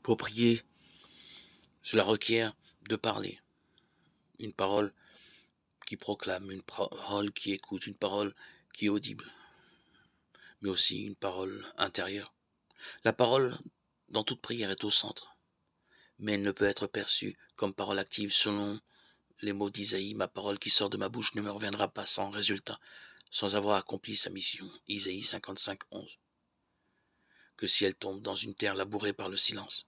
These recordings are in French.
Pour prier, cela requiert de parler. Une parole qui proclame, une parole qui écoute, une parole qui est audible, mais aussi une parole intérieure. La parole, dans toute prière, est au centre, mais elle ne peut être perçue comme parole active selon les mots d'Isaïe. Ma parole qui sort de ma bouche ne me reviendra pas sans résultat, sans avoir accompli sa mission. Isaïe 55, 11. Que si elle tombe dans une terre labourée par le silence.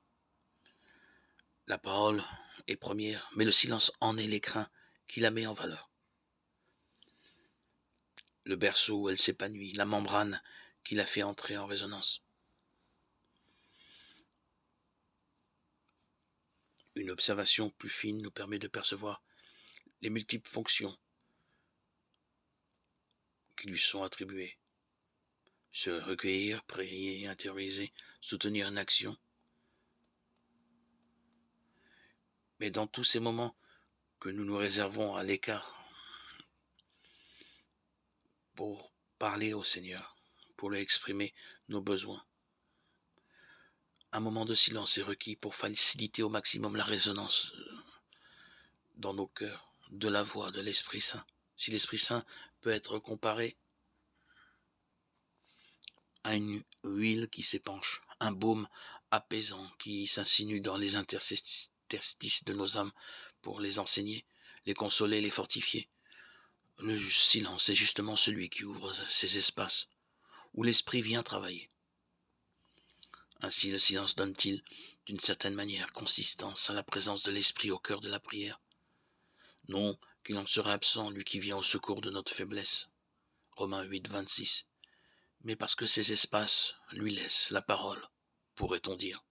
La parole est première, mais le silence en est l'écrin qui la met en valeur. Le berceau où elle s'épanouit, la membrane qui la fait entrer en résonance. Une observation plus fine nous permet de percevoir les multiples fonctions qui lui sont attribuées. Se recueillir, prier, intérioriser, soutenir une action. Mais dans tous ces moments que nous nous réservons à l'écart pour parler au Seigneur, pour lui exprimer nos besoins, un moment de silence est requis pour faciliter au maximum la résonance dans nos cœurs de la voix de l'Esprit Saint. Si l'Esprit Saint peut être comparé à une huile qui s'épanche, un baume apaisant qui s'insinue dans les interstices de nos âmes pour les enseigner, les consoler, les fortifier. Le silence est justement celui qui ouvre ces espaces où l'Esprit vient travailler. Ainsi le silence donne-t-il, d'une certaine manière, consistance à la présence de l'Esprit au cœur de la prière. Non qu'il en serait absent, lui qui vient au secours de notre faiblesse. Romains 8, 26. Mais parce que ces espaces lui laissent la parole, pourrait-on dire.